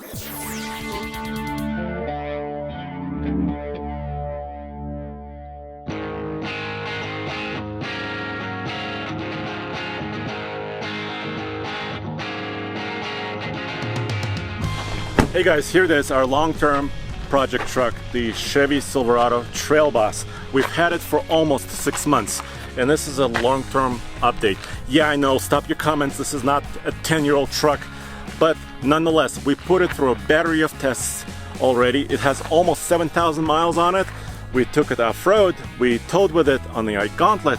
Hey guys, here it is, our long-term project truck, the Chevy Silverado Trail Boss. We've had it for almost 6 months, and this is a long-term update. Yeah, I know, stop your comments, this is not a 10-year-old truck, but nonetheless, we put it through a battery of tests already. It has almost 7,000 miles on it. We took it off-road, we towed with it on the Ike Gauntlet,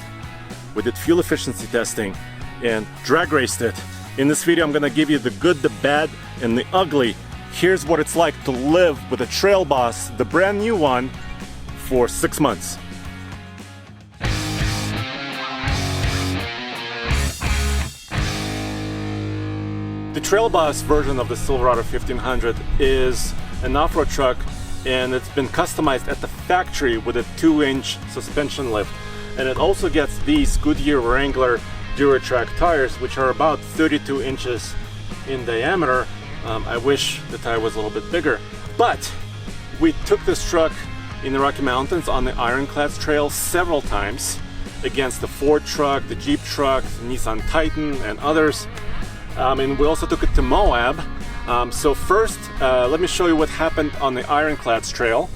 we did fuel efficiency testing, and drag raced it. In this video, I'm gonna give you the good, the bad, and the ugly. Here's what it's like to live with a Trail Boss, the brand new one, for 6 months. The Trail Boss version of the Silverado 1500 is an off-road truck, and it's been customized at the factory with a 2-inch suspension lift. And it also gets these Goodyear Wrangler Duratrack tires, which are about 32 inches in diameter. I wish the tire was a little bit bigger, but we took this truck in the Rocky Mountains on the Ironclads Trail several times against the Ford truck, the Jeep truck, the Nissan Titan, and others. And we also took it to Moab. So first, let me show you what happened on the Ironclads Trail.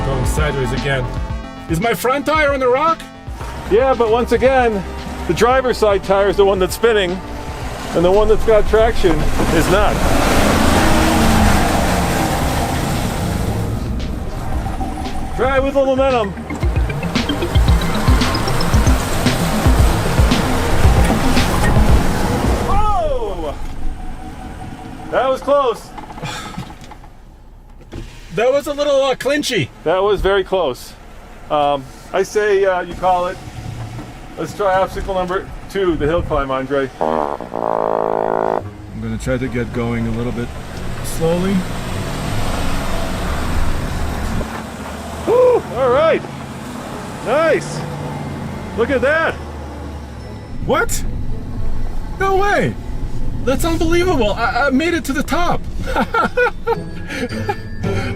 Going sideways again. Is my front tire on the rock? Yeah, but once again, the driver's side tire is the one that's spinning, and the one that's got traction is not. Drive with a little momentum. Whoa! That was close. That was a little clinchy. That was very close. I say you call it. Let's try obstacle number 2, the hill climb, Andre. I'm going to try to get going a little bit slowly. Woo! All right. Nice. Look at that. What? No way! That's unbelievable! I made it to the top!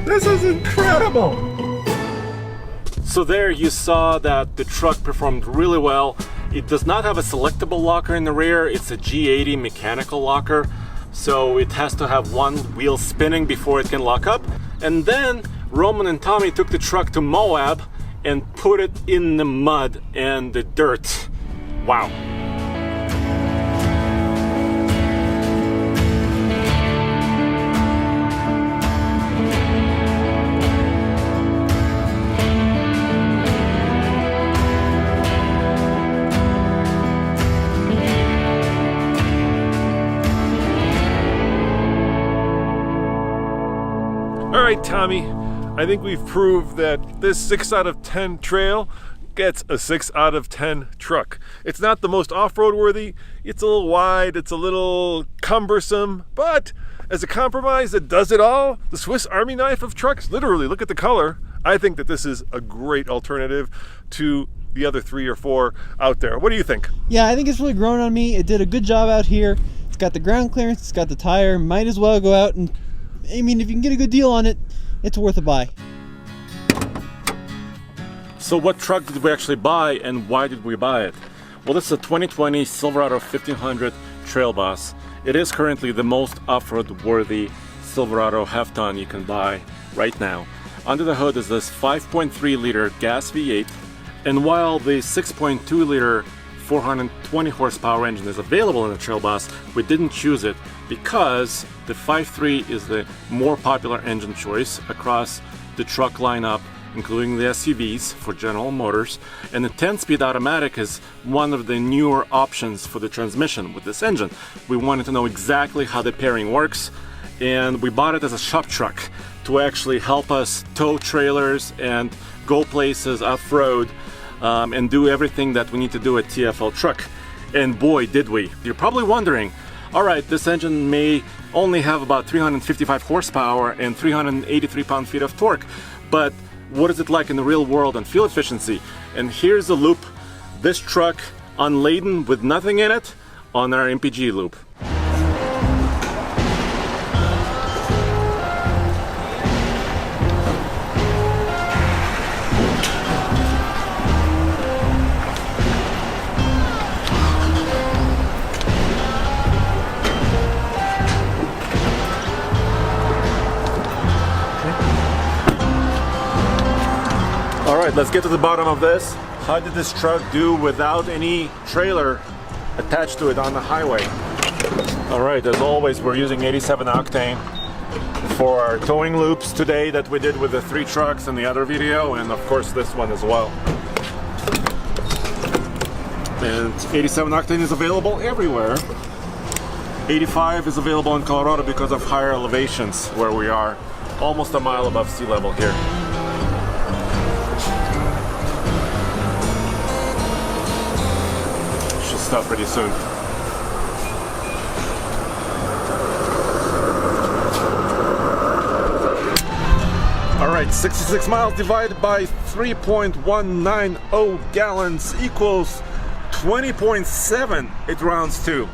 This is incredible! So there you saw that the truck performed really well. It does not have a selectable locker in the rear. It's a G80 mechanical locker. So it has to have one wheel spinning before it can lock up. And then Roman and Tommy took the truck to Moab and put it in the mud and the dirt. Wow. All right, Tommy, I think we've proved that this 6 out of 10 trail gets a 6 out of 10 truck. It's not the most off-road worthy, it's a little wide, it's a little cumbersome, but as a compromise that does it all, the Swiss Army knife of trucks, literally, look at the color. I think that this is a great alternative to the other 3 or 4 out there. What do you think? Yeah, I think it's really grown on me. It did a good job out here. It's got the ground clearance, it's got the tire. Might as well go out and, I mean, if you can get a good deal on it, it's worth a buy. So what truck did we actually buy, and why did we buy it? Well, this is a 2020 Silverado 1500 Trail Boss. It is currently the most off-road worthy Silverado half-ton you can buy right now. Under the hood is this 5.3 liter gas V8, and while the 6.2 liter 420 horsepower engine is available in the Trail Boss, we didn't choose it because the 5.3 is the more popular engine choice across the truck lineup, including the SUVs for General Motors, and the 10-speed automatic is one of the newer options for the transmission with this engine. We wanted to know exactly how the pairing works, and we bought it as a shop truck to actually help us tow trailers and go places off-road and do everything that we need to do at TFL Truck. And boy, did we. You're probably wondering, all right, this engine may only have about 355 horsepower and 383 pound-feet of torque, but what is it like in the real world on fuel efficiency? And here's a loop this truck unladen with nothing in it on our MPG loop. Alright, let's get to the bottom of this. How did this truck do without any trailer attached to it on the highway? Alright, as always, we're using 87 octane for our towing loops today that we did with the 3 trucks in the other video, and of course this one as well. And 87 octane is available everywhere. 85 is available in Colorado because of higher elevations where we are, almost a mile above sea level here. Stop pretty soon. All right, 66 miles divided by 3.190 gallons equals 20.7 it rounds to.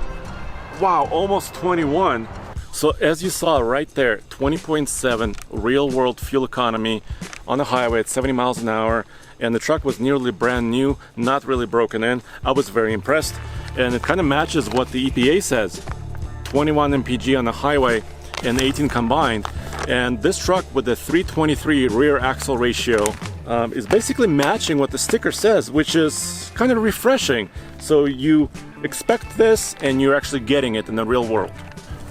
Wow, almost 21. So as you saw right there, 20.7 real world fuel economy on the highway at 70 miles an hour. And the truck was nearly brand new, not really broken in. I was very impressed, and it kind of matches what the EPA says. 21 mpg on the highway and 18 combined. And this truck with the 323 rear axle ratio is basically matching what the sticker says, which is kind of refreshing. So you expect this and you're actually getting it in the real world.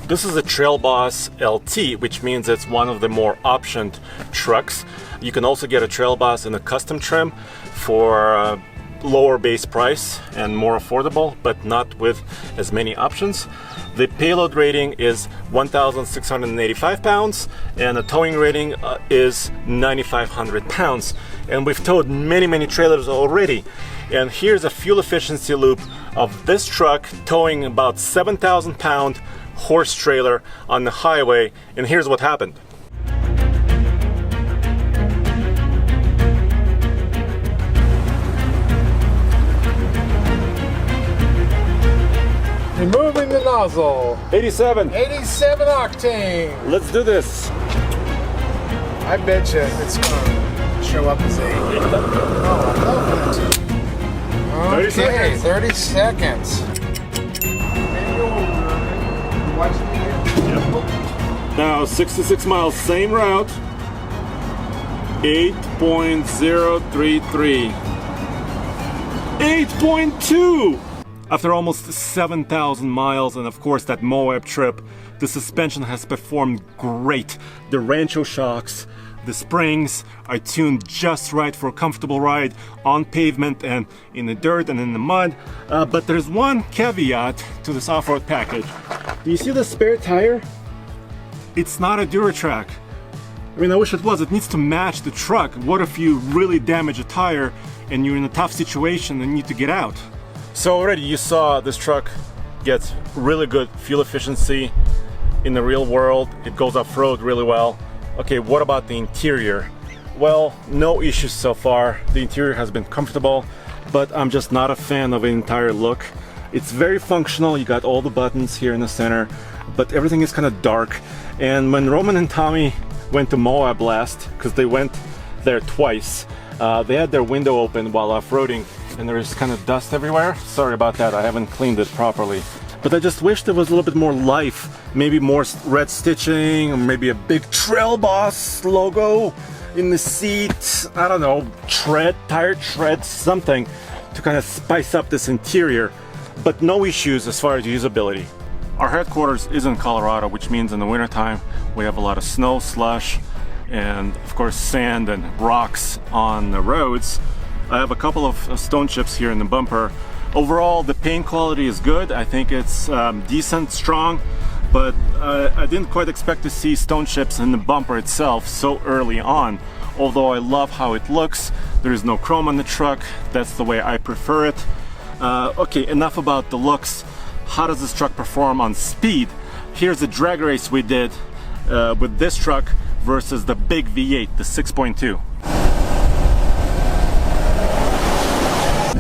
This is a Trail Boss LT, which means it's one of the more optioned trucks. You can also get a Trail Boss in a custom trim for a lower base price and more affordable, but not with as many options. The payload rating is 1,685 pounds and the towing rating is 9,500 pounds. And we've towed many trailers already. And here's a fuel efficiency loop of this truck towing about 7,000 pound horse trailer on the highway, and here's what happened. Removing the nozzle. 87. 87 octane. Let's do this. I bet you it's gonna show up as 8. Oh, I love it. 30 seconds. 30 seconds. Now 66 miles, same route. 8.033. 8.2! After almost 7,000 miles and of course that Moab trip, the suspension has performed great. The Rancho shocks, the springs are tuned just right for a comfortable ride on pavement and in the dirt and in the mud. But there's one caveat to this off-road package. Do you see the spare tire? It's not a Duratrack. I mean, I wish it was. It needs to match the truck. What if you really damage a tire and you're in a tough situation and need to get out? So already you saw this truck gets really good fuel efficiency in the real world. It goes off-road really well. Okay, what about the interior? Well, no issues so far. The interior has been comfortable, but I'm just not a fan of the entire look. It's very functional. You got all the buttons here in the center, but everything is kind of dark. And when Roman and Tommy went to Moab last, because they went there twice, they had their window open while off-roading, and there is kind of dust everywhere. Sorry about that, I haven't cleaned it properly. But I just wish there was a little bit more life, maybe more red stitching, or maybe a big Trail Boss logo in the seat. I don't know, tire tread, something to kind of spice up this interior. But no issues as far as usability. Our headquarters is in Colorado, which means in the wintertime we have a lot of snow, slush, and of course sand and rocks on the roads. I have a couple of stone chips here in the bumper. Overall, the paint quality is good. I think it's decent, strong, but I didn't quite expect to see stone chips in the bumper itself so early on. Although I love how it looks, there is no chrome on the truck. That's the way I prefer it. Okay, enough about the looks. How does this truck perform on speed? Here's a drag race we did with this truck versus the big V8, the 6.2.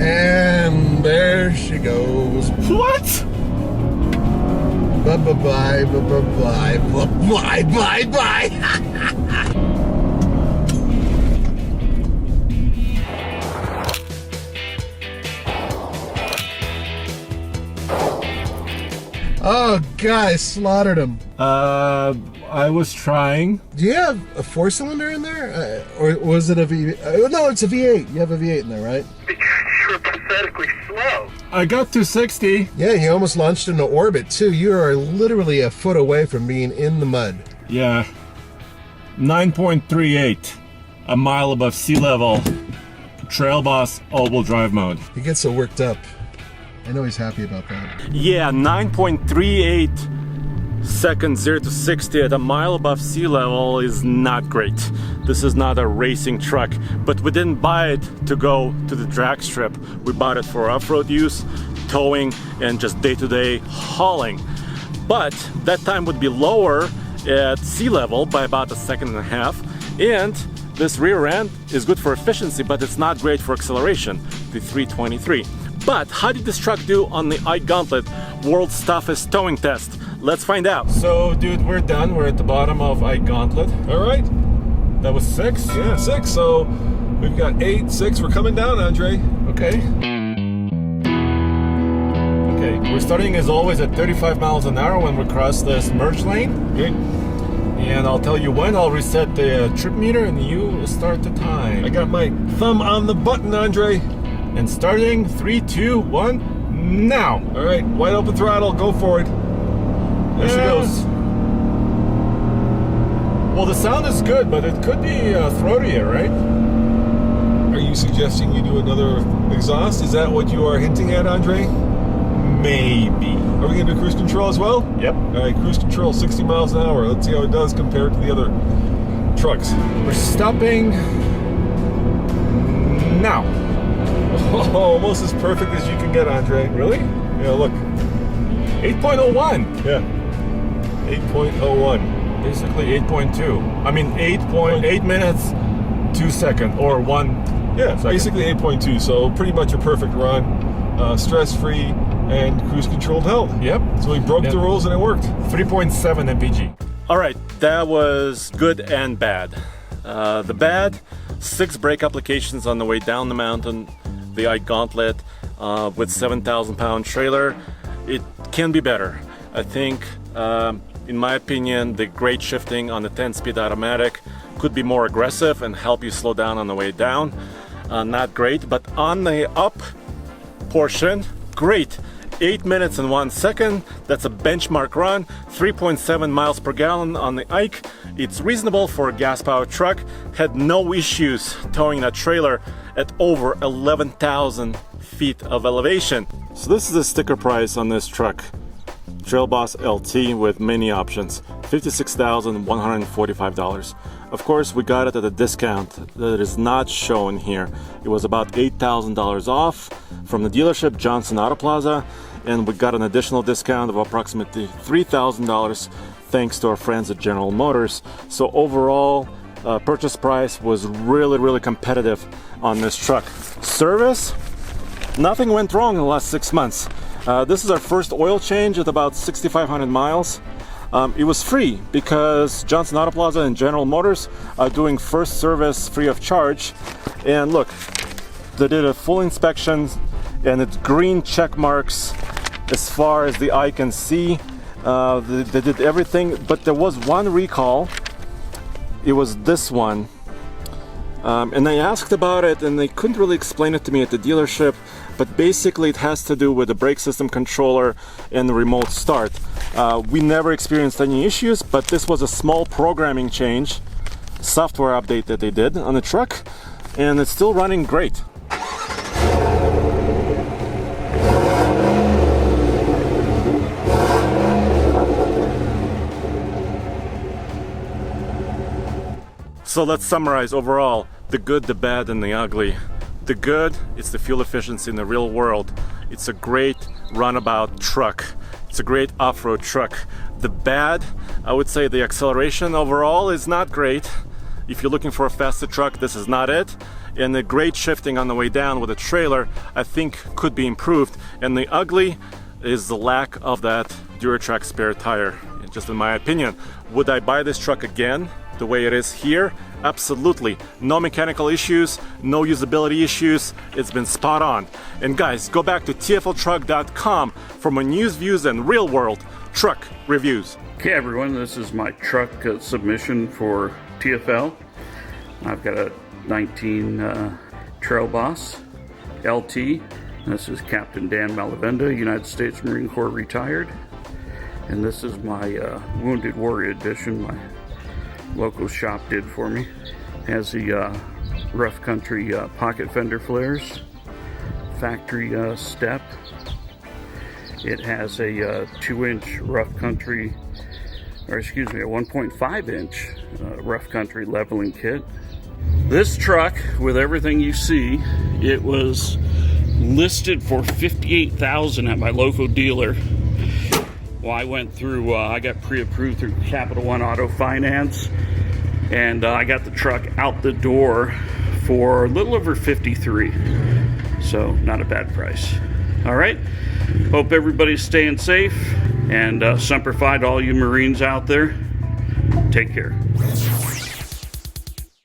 And there she goes. What? Bye-bye, bye-bye, bye-bye, bye-bye. Oh, God, I slaughtered him. I was trying. Do you have a 4-cylinder in there? Or was it a V8? No, it's a V8. You have a V8 in there, right? You're pathetically slow. I got to 60. Yeah, you almost launched into orbit, too. You are literally a foot away from being in the mud. Yeah. 9.38. A mile above sea level. Trail Boss all-wheel drive mode. He gets so worked up. I know he's happy about that. Yeah, 9.38 seconds 0 to 60 at a mile above sea level is not great. This is not a racing truck, but we didn't buy it to go to the drag strip. We bought it for off-road use, towing, and just day-to-day hauling. But that time would be lower at sea level by about 1.5 seconds, and this rear end is good for efficiency, but it's not great for acceleration, the 323. But how did this truck do on the Ike Gauntlet World's Toughest Towing Test? Let's find out. So, dude, we're done. We're at the bottom of Ike Gauntlet. All right. That was 6? Yeah, 6. So we've got 8, 6. We're coming down, Andre. Okay. Okay, we're starting as always at 35 miles an hour when we cross this merge lane. Okay. And I'll tell you when. I'll reset the trip meter and you start the time. I got my thumb on the button, Andre. And starting 3, 2, 1, now. All right, wide open throttle. Go for it. There she goes. Well, the sound is good, but it could be throatier, right? Are you suggesting you do another exhaust? Is that what you are hinting at, Andre? Maybe. Are we going to do cruise control as well? Yep. All right, cruise control 60 miles an hour. Let's see how it does compared to the other trucks. We're stopping now. Oh, almost as perfect as you can get, Andre. Really? Yeah, look. 8.01. Yeah. 8.01. Basically 8.2. I mean 8.8 minutes, 2 seconds, or 1 Yeah, second. basically 8.2. So pretty much a perfect run. Stress-free and cruise controlled held. Yep. So we broke the rules and it worked. 3.7 mpg. All right, that was good and bad. The bad, 6 brake applications on the way down the mountain, the Ike Gauntlet with 7,000-pound trailer. It can be better. I think, in my opinion, the grade shifting on the 10-speed automatic could be more aggressive and help you slow down on the way down. Not great, but on the up portion, great. 8 minutes and 1 second. That's a benchmark run. 3.7 miles per gallon on the Ike. It's reasonable for a gas-powered truck. Had no issues towing that trailer at over 11,000 feet of elevation. So this is the sticker price on this truck. Trail Boss LT with many options, $56,145. Of course, we got it at a discount that is not shown here. It was about $8,000 off from the dealership Johnson Auto Plaza, and we got an additional discount of approximately $3,000 thanks to our friends at General Motors. So overall, purchase price was really competitive on this truck. Service, nothing went wrong in the last 6 months. This is our first oil change at about 6,500 miles. It was free because Johnson Auto Plaza and General Motors are doing first service free of charge. And look, they did a full inspection and it's green check marks as far as the eye can see. They did everything, but there was one recall. It was this one. And I asked about it and they couldn't really explain it to me at the dealership, but basically it has to do with the brake system controller and the remote start. We never experienced any issues, but this was a small programming change, software update that they did on the truck, and it's still running great. So let's summarize overall the good, the bad, and the ugly. The good, it's the fuel efficiency in the real world. It's a great runabout truck. It's a great off-road truck. The bad, I would say the acceleration overall is not great. If you're looking for a faster truck, this is not it. and the grade shifting on the way down with a trailer, I think could be improved. And the ugly is the lack of that Duratrack spare tire, just in my opinion. Would I buy this truck again the way it is here? Absolutely. No mechanical issues, no usability issues. It's been spot on. And guys, go back to tfltruck.com for more news, views, and real world truck reviews. Okay everyone, this is my truck submission for TFL. I've got a 19 Trail Boss LT. This is Captain Dan Malavenda, United States Marine Corps retired. And this is my Wounded Warrior edition my local shop did for me. Has the rough country pocket fender flares, factory step. It has a 2-inch rough country, or excuse me, a 1.5-inch rough country leveling kit. This truck, with everything you see, it was listed for $58,000 at my local dealer. Well, I went through, I got pre-approved through Capital One Auto Finance, and I got the truck out the door for a little over $53,000. So not a bad price. All right, hope everybody's staying safe, and Semper Fi to all you Marines out there. Take care.